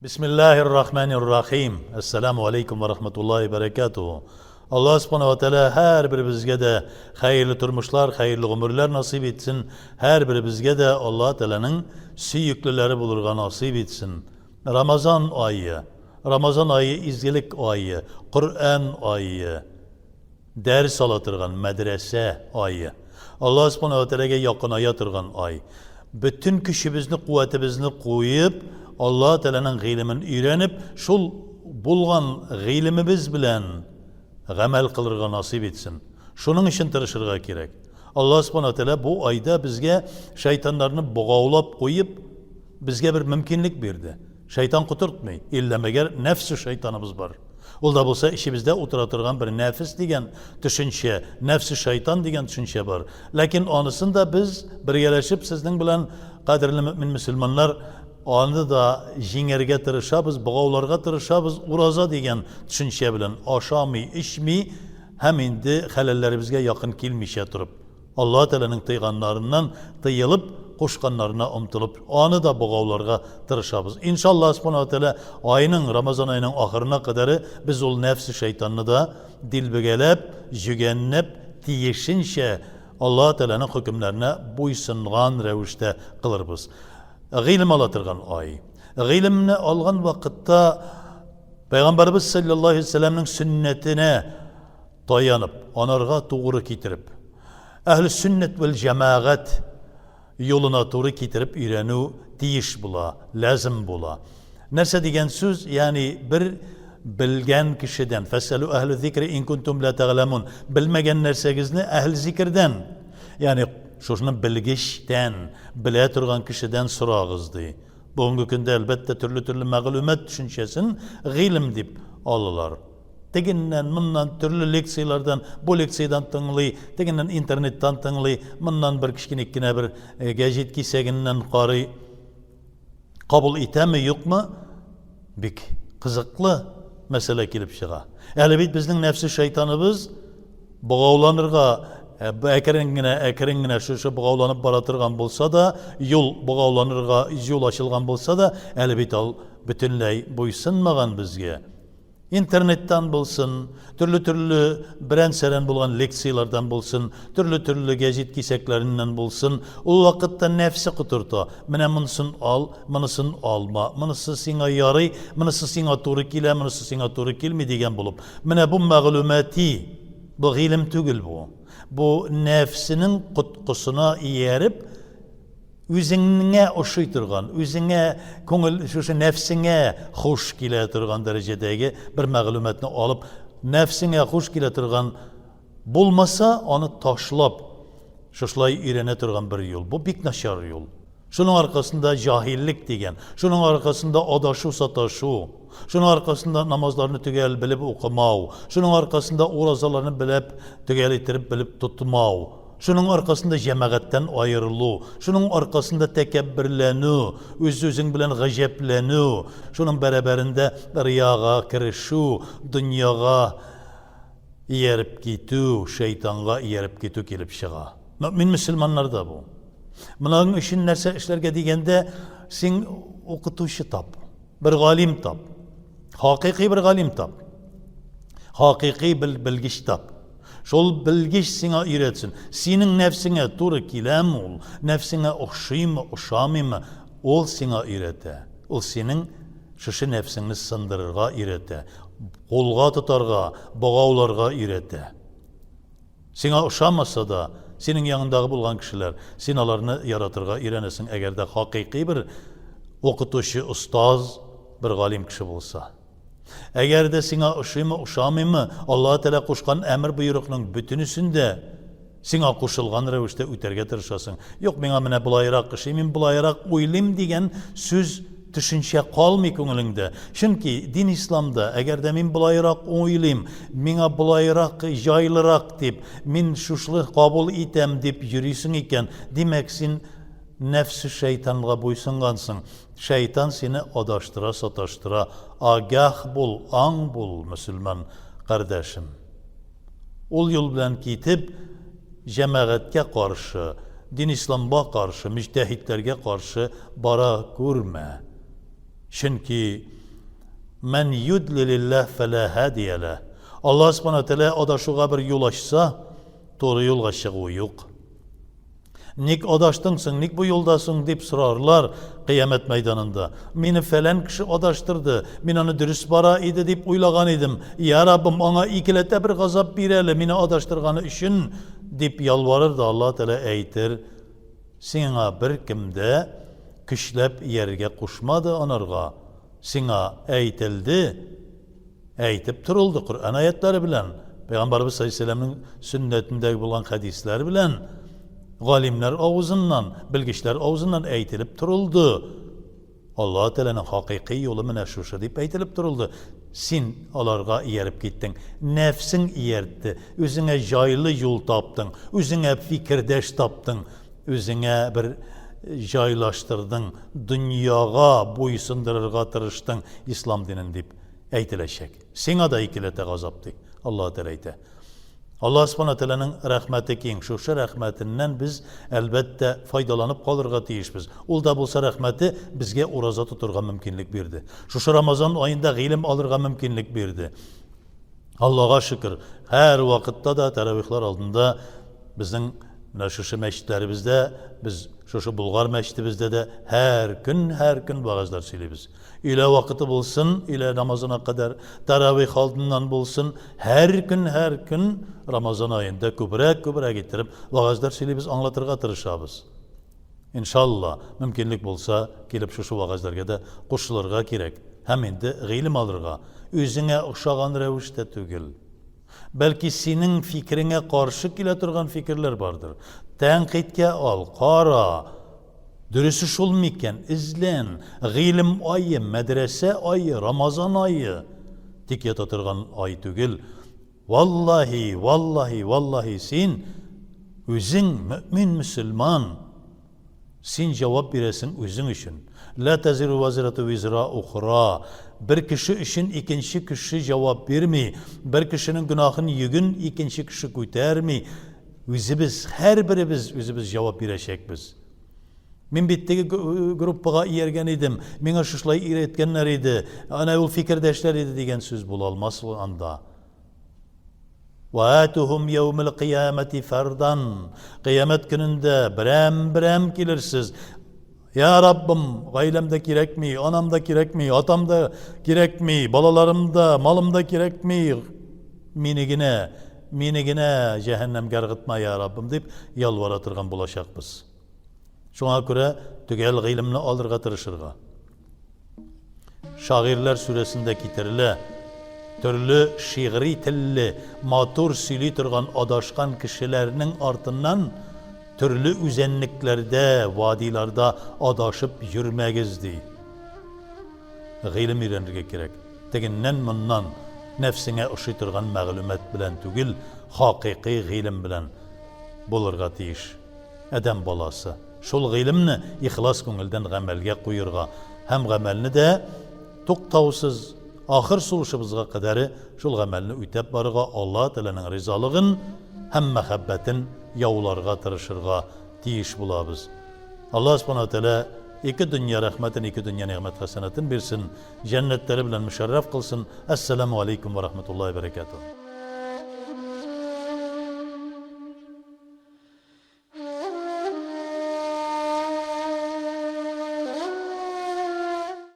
Bismillahirrahmanirrahim. Assalamu alaikum ve rahmetullahi ve berekatuhu. Allah subhanahu ve teala her birimizge de hayırlı turmuşlar, hayırlı ömürler nasip etsin. Her birimizge de Allah Teala'nın süyüklüleri bulurga nasip etsin. Ramazan ayı izgilik ayı, Kur'an ayı, ders alatırgan medrese ayı. Allah subhanahu ve teala'ga yakın ayatırgan ay. Bütün küşübizni, kuvvetimizni koyup, Allah Teala'nın g'ilmini öğrenip, şul bulgan g'ilmimiz bilen gamel kılırga nasip etsin. Şunun için tırışırga gerek. Allah subhanahu teala bu ayda bizge şeytanlarını boğavlap koyup, bizge bir mümkünlük verdi. Şeytan kuturtmay. İllemeger nefsi şeytanımız var. Ol da bolsa işimizde oturatırgan bir nefis degen düşünce, nefsi şeytan degen düşünce var. Lakin onusunda biz birleşip sizden bilen kadirli mümin Müslümanlar onu da jingerge tırışabız, boğavlarga tırışabız, uraza degen düşünce bilen aşami, işmi hem indi halellerimizge yakın kilmişe turup Allah Teala'nın tıyganlarından tıyılıp koşkanlarına umtulup onu da boğavlarga tırışabız. İnşallah subhanahu teala ayının Ramazan ayının ahırına kadar biz ol nefsi şeytanını da dilbegelep, jügennep, tiyişinşe Allah Teala'nın hükümlerine buysungan revişte kılırız. G'ilm alatırgan ay. G'ilmni algan vakitte Peygamberimiz sallallahu aleyhi ve sellem'nin sünnetine dayanıp, onarga doğru getirip, ehl-i sünnet vel cemaat yoluna doğru getirip öğrenu diyiş bula, lazım bula. Nerse degen söz, yani bir bilgen kişiden, feselu ehl-i zikri in kuntum la ta'lemun, bilmegen nersegizni ehl-i zikirden, yani şuşunu bilgişten, bile turgan kişiden sorağızdı. Bugünkü günde elbette türlü mağlumat düşüncesin g'ilm dip alırlar. Teginden, bundan türlü leksiyalardan, bu leksiyadan tınlay, teginden internetten tınlay, bundan bir kişkinekkine bir gazet kiseginden qarı kabul etemi yok mu? Bik kızıklı mesele kelip çığa. Elbet bizning nefsi şeytanımız boğavlanırga ekeriнгine şu boğavlanıp baratırgan bolsa da, yol boğavlanırga yol açılgan bolsa da, elbet al bütünley buysunmagan bizge. İnternetten bulsun, türlü biren bulan leksiyalardan bulsun, türlü gazet kiseklerinden bulsun, o vakitte nefsi kuturta, mene mınısın al, mınısın alma, mınısı sina yarı, mınısı sina doğru kile, mınısı sina doğru kilmi degen bulup, mene bu mağlumati, bu g'ilm tügül bu. Bu nefsinin kutkusuna yerip, özüne oşuyturgan, özüne koңul şu nefsine hoş kileturgan derecedeki bir mağlumatını alıp nefsine hoş kileturgan bulmasa onu taşlap şuşlay öğrene turgan bir yol. Bu bik naşar yol. Şunun arkasında cahillik degen, şunun arkasında adaşu sataşu, şunun arkasında namazlarını tügel bilip okumau, şunun arkasında orazalarını bilip tügel itirip bilip tutmau. Şunun arkasında cemaattan ayrılı, şunun arkasında tekebbürlenu, özün bilen gajeplenu, şunun beraberinde riyaga kirişu, dünyaga yerip gitu, şeytanga yerip gitu kelip çığa. Mümin Müslümanlar da bu. Bunların işin nerse işlerge degende sen okutuşu tap, bir galim tap, hakiki bir galim tap, hakiki bilgiç tap. Şol bilgiç sana öğretsin. Senin nefsine doğru kilem ol, nefsine okşayma, okşamayma, ol sana öğrete. Ol senin şu nefsini sındırırga öğrete, kolga tutarga, boğavlarga öğrete. Sana okşamasa da, senin yanındağı bulgan kişiler, sinalarını yaratırga öğrenesin, eğer de hakiki bir okutuşu, ustaz, bir galim kişi olsa. Eğer de sana uşamayma, Allah Teala koşkan emir buyruğunun bütünüsünde sana koşulgan revişte öterge tırışasın. Yok bana mene bulayrak kışayım, bulayrak uylim degen söz düşünce kalmay ko'nglingda. Çünkü din İslam'da eğer de men bulayrak uylim, mena bulayrak jaylırak deb, men şuşlu kabul etem deb yürüsün eken, demek sen nefsi şeytanla buysungansın. Şeytan seni adaştıra, sataştıra. Agah bul, an bul Müslüman kardeşim. Ol yol bilen kitip cemaatke karşı, din İslam'a karşı, müçtehitlerge karşı bara görme. Çünkü men yudlilillah fela hadiyeleh. Allah subhanahu teala adaşığa bir yol açsa, doğru yol açığı yok. Nik adaştınsın, nik bu yoldasın deyip sorarlar kıyamet meydanında. Meni falan kişi adaştırdı, men onu dürüst bara idi deyip uylagan idim. Ya Rabbim ona ikilete bir gazap bireli, meni adaştırganı için deyip yalvarır da Allah Teala eytir. Sina bir kimde kişlep yerge kuşmadı onarga. Sina eytildi, eytip turuldu Kur'an ayetleri bilen. Peygamberimiz sallallahu aleyhi ve sellem'in sünnetinde bulan hadisler bilen. Galimler ağzından, bilgiçler ağzından eğitilip turuldu. Allah Teala'nın hakiki yolu mene şuşa deyip eğitilip turuldu. Sen alarga iyerip gittin. Nefsin iyerdi. Özüne jaylı yol taptın. Özüne fikirdeş taptın. Özüne bir jaylaştırdın. Dünyaya boysundururga tırıştın. İslam dinin deyip eğitileşek. Sana da ikilete gazaptı. Allah Teala eyte. Allah subhanahu teala'nın rahmeti keng. Şu rahmetinden biz elbette faydalanıp kalırga tiyişmiz. Ol da bulsa rahmeti bizge uraza tuturga mümkünlük berdi. Şu Ramazan ayında ilim alırga mümkünlük berdi. Allah'a şükür. Her vakitte da teravihler aldığında bizim şu meşitlerimizde, biz şu Bulgar meşitimizde de her gün vaazlar söyleyimiz. İle vakiti bulsun, ile Ramazan'a kadar teravih aldığından bulsun, her gün Ramazan ayında kübre getirip vaazlar söyleyimiz, anlatırga tırışabız. İnşallah mümkünlük bulsa gelip şu vaazlarga da koşulurga gerek. Hem indi ilim alırga. Özüne uşağın revişte tügül. Belki senin fikrine karşı kile turgan fikirler vardır. Tenkitke al, kara, dürüsüş olmayken izlen, ilim ayı, medrese ayı, Ramazan ayı, dik yatatırgan ay tügül. Vallahi sen özün mümin Müslüman, sen cevap veresin özün için. La teziru vaziretu vizra ukhra. Bir kişi için ikinci kişi cevap vermi. Bir kişinin günahını yükün ikinci kişi koytarmi. Özümüz, her birimiz özümüz cevap verecek biz. Men bitteki gruppaga iyergen idim. Mena şuşlay iretkenler idi. Ana ul fikirdeşler idi degen söz bulalmaz o anda. وَآتُهُمْ يَوْمِ الْقِيَامَةِ فَرْدًا. Kıyamet gününde birem gelirsiz. Ya Rabbim, ailemde gerek mi, anamda gerek mi, atamda gerek mi, balalarımda, malımda gerek mi, minigine cehennem gergitma ya Rabbim deyip yalvaratırgan bulaşak biz. Şuna göre tügel ilimni alırga tırışırga. Şairler suresinde kitirile, türlü şiiri tilli, matur sili turgan adaşkan kişilerinin ardından türlü üzenliklerde, vadilerde adaşıp yürümegizdi. İlim öğrenirge gerek. Teginnen bundan nefsine ışıtırgan mağlumat bilen tügül, hakiki ilim bilen bulurga tiyiş. Edem balası. Şol ilimni ihlas köngülden gamelge koyurga. Hem gamelini de tuktavsız, ahir suluşumuzga kadarı şol gamelini ütep barıga Allah Teala'nın rizalığın hem mehabbetin yavlarga tırışırga tiyiş bulabız. Allah subhanahu teala iki dünya rahmetin, iki dünya nimet hasenetin birsin. Cennetleri bilen müşerref kılsın. Esselamu aleyküm ve rahmetullahi ve berekatuhu.